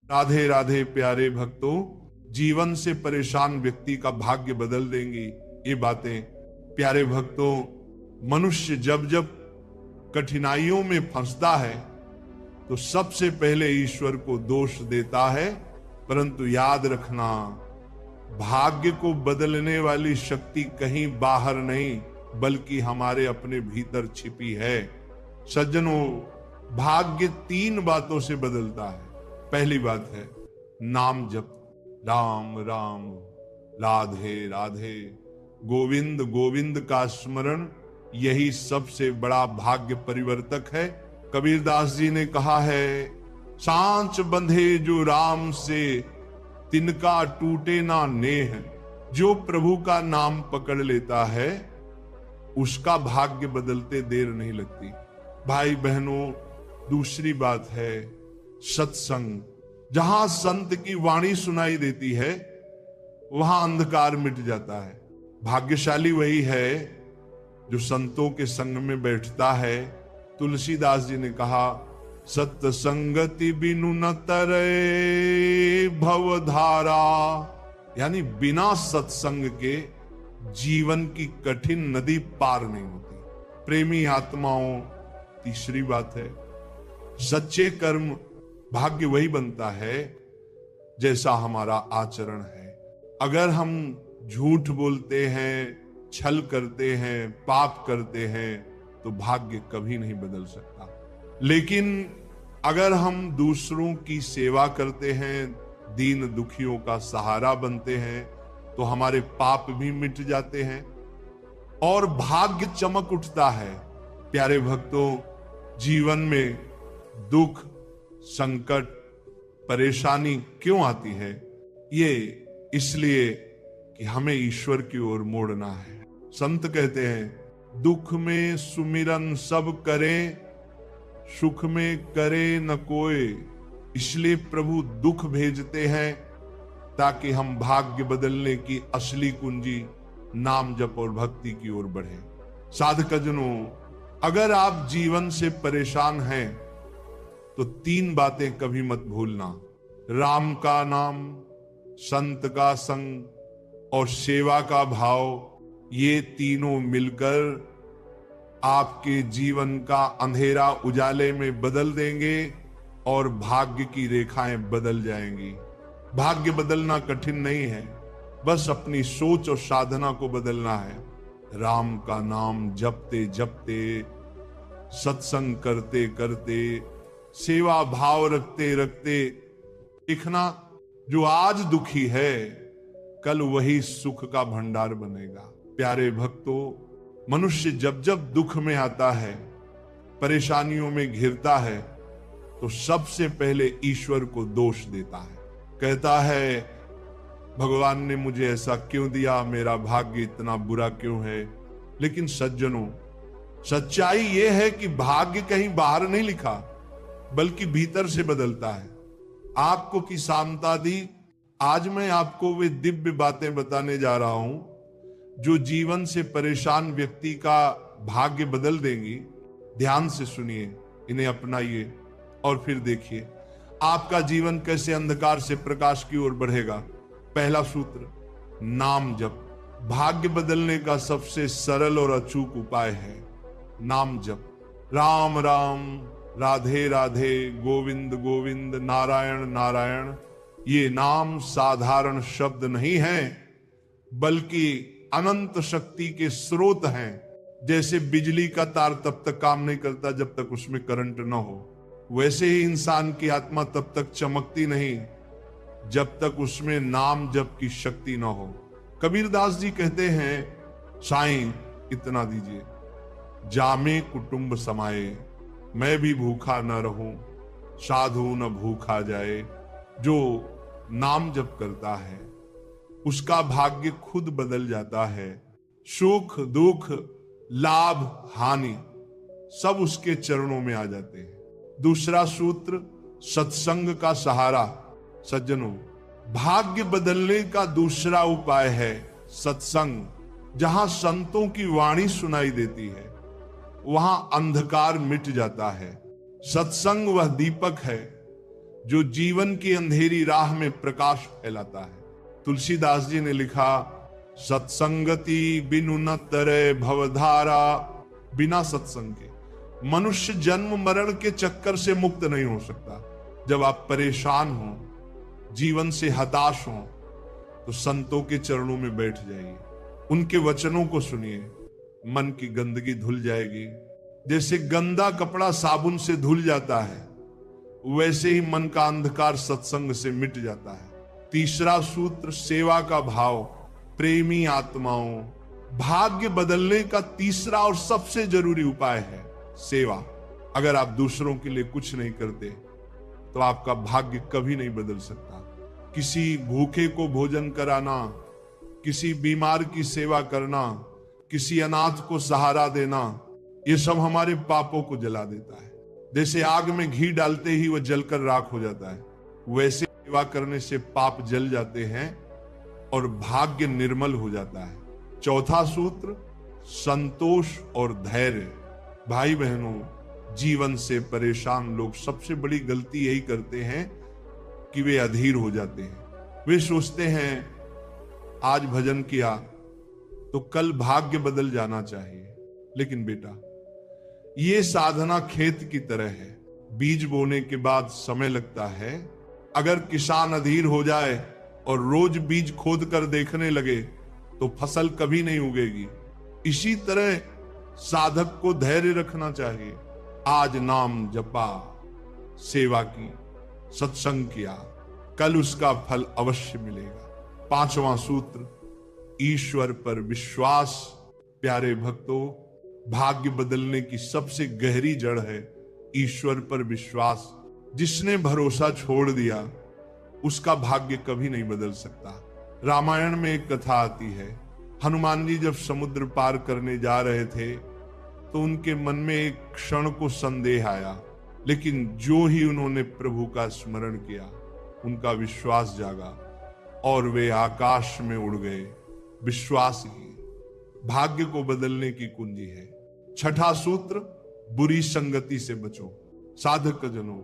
राधे राधे प्यारे भक्तों, जीवन से परेशान व्यक्ति का भाग्य बदल देंगी ये बातें। प्यारे भक्तों, मनुष्य जब जब कठिनाइयों में फंसता है तो सबसे पहले ईश्वर को दोष देता है, परंतु याद रखना, भाग्य को बदलने वाली शक्ति कहीं बाहर नहीं बल्कि हमारे अपने भीतर छिपी है। सज्जनों, भाग्य 3 बातों से बदलता है। पहली बात है नाम जप, राम राम राधे राधे, गोविंद गोविंद का स्मरण, यही सबसे बड़ा भाग्य परिवर्तक है। कबीरदास जी ने कहा है, सांच बंधे जो राम से तिनका टूटे ना नेह। जो प्रभु का नाम पकड़ लेता है उसका भाग्य बदलते देर नहीं लगती। भाई बहनों, दूसरी बात है सत्संग। जहां संत की वाणी सुनाई देती है वहां अंधकार मिट जाता है। भाग्यशाली वही है जो संतों के संग में बैठता है। तुलसीदास जी ने कहा, सत्संगति बिनु न तरे भवधारा, यानी बिना सत्संग के जीवन की कठिन नदी पार नहीं होती। प्रेमी आत्माओं, तीसरी बात है सच्चे कर्म। भाग्य वही बनता है जैसा हमारा आचरण है। अगर हम झूठ बोलते हैं, छल करते हैं, पाप करते हैं तो भाग्य कभी नहीं बदल सकता। लेकिन अगर हम दूसरों की सेवा करते हैं, दीन दुखियों का सहारा बनते हैं तो हमारे पाप भी मिट जाते हैं और भाग्य चमक उठता है। प्यारे भक्तों, जीवन में दुख, संकट, परेशानी क्यों आती है? ये इसलिए कि हमें ईश्वर की ओर मोड़ना है। संत कहते हैं, दुख में सुमिरन सब करें, सुख में करे न कोई। इसलिए प्रभु दुख भेजते हैं ताकि हम भाग्य बदलने की असली कुंजी नाम जप और भक्ति की ओर बढ़े। साधकजनों, अगर आप जीवन से परेशान हैं तो 3 बातें कभी मत भूलना। राम का नाम, संत का संग और सेवा का भाव, ये तीनों मिलकर आपके जीवन का अंधेरा उजाले में बदल देंगे और भाग्य की रेखाएं बदल जाएंगी। भाग्य बदलना कठिन नहीं है, बस अपनी सोच और साधना को बदलना है। राम का नाम जपते जपते, सत्संग करते करते, सेवा भाव रखते रखते, दिखना जो आज दुखी है कल वही सुख का भंडार बनेगा। प्यारे भक्तों, मनुष्य जब जब दुख में आता है, परेशानियों में घिरता है तो सबसे पहले ईश्वर को दोष देता है। कहता है, भगवान ने मुझे ऐसा क्यों दिया, मेरा भाग्य इतना बुरा क्यों है। लेकिन सज्जनों, सच्चाई यह है कि भाग्य कहीं बाहर नहीं लिखा बल्कि भीतर से बदलता है। आपको की शांता दी, आज मैं आपको वे दिव्य बातें बताने जा रहा हूं जो जीवन से परेशान व्यक्ति का भाग्य बदल देंगी। ध्यान से सुनिए, इन्हें अपनाइए और फिर देखिए आपका जीवन कैसे अंधकार से प्रकाश की ओर बढ़ेगा। पहला सूत्र, नाम जप। भाग्य बदलने का सबसे सरल और अचूक उपाय है नाम जप। राम राम राधे राधे, गोविंद गोविंद, नारायण नारायण। ये नाम साधारण शब्द नहीं है बल्कि अनंत शक्ति के स्रोत हैं। जैसे बिजली का तार तब तक काम नहीं करता जब तक उसमें करंट न हो, वैसे ही इंसान की आत्मा तब तक चमकती नहीं जब तक उसमें नाम जप की शक्ति न हो। कबीरदास जी कहते हैं, साईं इतना दीजिए, जामे कुटुंब समाये, मैं भी भूखा न रहूं, साधु न भूखा जाए। जो नाम जप करता है उसका भाग्य खुद बदल जाता है। सुख दुख, लाभ हानि सब उसके चरणों में आ जाते हैं। दूसरा सूत्र, सत्संग का सहारा। सज्जनों, भाग्य बदलने का दूसरा उपाय है सत्संग। जहां संतों की वाणी सुनाई देती है वहां अंधकार मिट जाता है। सत्संग वह दीपक है जो जीवन की अंधेरी राह में प्रकाश फैलाता है। तुलसीदास जी ने लिखा, सत्संगति बिनु न तरे भवधारा। बिना सत्संग के मनुष्य जन्म मरण के चक्कर से मुक्त नहीं हो सकता। जब आप परेशान हो, जीवन से हताश हो, तो संतों के चरणों में बैठ जाइए, उनके वचनों को सुनिए, मन की गंदगी धुल जाएगी। जैसे गंदा कपड़ा साबुन से धुल जाता है, वैसे ही मन का अंधकार सत्संग से मिट जाता है। तीसरा सूत्र, सेवा का भाव। प्रेमी आत्माओं, भाग्य बदलने का तीसरा और सबसे जरूरी उपाय है सेवा। अगर आप दूसरों के लिए कुछ नहीं करते तो आपका भाग्य कभी नहीं बदल सकता। किसी भूखे को भोजन कराना, किसी बीमार की सेवा करना, किसी अनाथ को सहारा देना, ये सब हमारे पापों को जला देता है। जैसे आग में घी डालते ही वह जलकर राख हो जाता है, वैसे सेवा करने से पाप जल जाते हैं और भाग्य निर्मल हो जाता है। चौथा सूत्र, संतोष और धैर्य। भाई बहनों, जीवन से परेशान लोग सबसे बड़ी गलती यही करते हैं कि वे अधीर हो जाते हैं। वे सोचते हैं आज भजन किया तो कल भाग्य बदल जाना चाहिए। लेकिन बेटा, ये साधना खेत की तरह है। बीज बोने के बाद समय लगता है। अगर किसान अधीर हो जाए और रोज बीज खोद कर देखने लगे तो फसल कभी नहीं उगेगी। इसी तरह साधक को धैर्य रखना चाहिए। आज नाम जपा, सेवा की, सत्संग किया, कल उसका फल अवश्य मिलेगा। पांचवा सूत्र, ईश्वर पर विश्वास। प्यारे भक्तों, भाग्य बदलने की सबसे गहरी जड़ है ईश्वर पर विश्वास। जिसने भरोसा छोड़ दिया उसका भाग्य कभी नहीं बदल सकता। रामायण में एक कथा आती है, हनुमान जी जब समुद्र पार करने जा रहे थे तो उनके मन में एक क्षण को संदेह आया, लेकिन जो ही उन्होंने प्रभु का स्मरण किया, उनका विश्वास जागा और वे आकाश में उड़ गए। विश्वास ही भाग्य को बदलने की कुंजी है। छठा सूत्र, बुरी संगति से बचो। साधक जनों,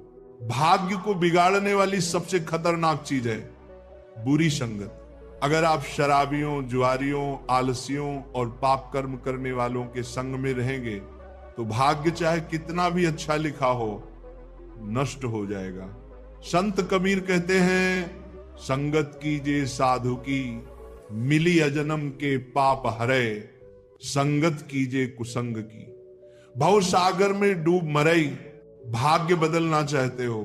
भाग्य को बिगाड़ने वाली सबसे खतरनाक चीज है बुरी संगत। अगर आप शराबियों, जुआरियों, आलसियों और पाप कर्म करने वालों के संग में रहेंगे तो भाग्य चाहे कितना भी अच्छा लिखा हो, नष्ट हो जाएगा। संत कबीर कहते हैं, संगत कीजिए साधु की, मिली अजन्म के पाप हरे। संगत कीजिए कुसंग की, भव सागर में डूब मरई। भाग्य बदलना चाहते हो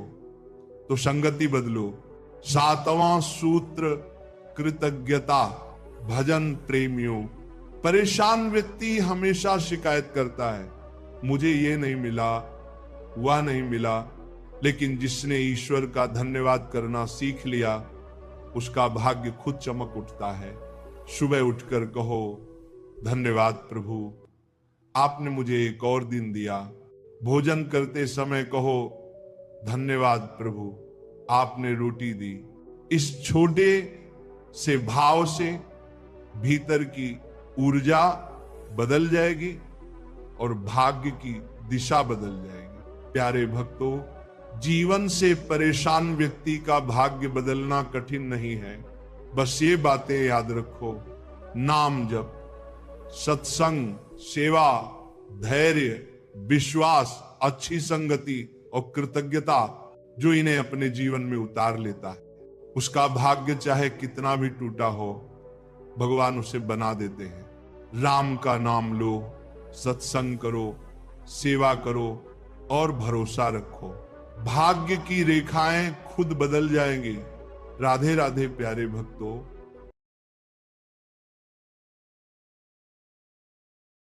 तो संगति बदलो। सातवां सूत्र, कृतज्ञता। भजन प्रेमियों, परेशान व्यक्ति हमेशा शिकायत करता है, मुझे ये नहीं मिला, वह नहीं मिला। लेकिन जिसने ईश्वर का धन्यवाद करना सीख लिया, उसका भाग्य खुद चमक उठता है। सुबह उठकर कहो, धन्यवाद प्रभु, आपने मुझे एक और दिन दिया। भोजन करते समय कहो, धन्यवाद प्रभु, आपने रोटी दी। इस छोटे से भाव से भीतर की ऊर्जा बदल जाएगी और भाग्य की दिशा बदल जाएगी। प्यारे भक्तों, जीवन से परेशान व्यक्ति का भाग्य बदलना कठिन नहीं है। बस ये बातें याद रखो, नाम जप, सत्संग, सेवा, धैर्य, विश्वास, अच्छी संगति और कृतज्ञता जो इन्हें अपने जीवन में उतार लेता है, उसका भाग्य चाहे कितना भी टूटा हो, भगवान उसे बना देते हैं। राम का नाम लो, सत्संग करो, सेवा करो और भरोसा रखो। भाग्य की रेखाएं खुद बदल जाएंगी। राधे राधे प्यारे भक्तों।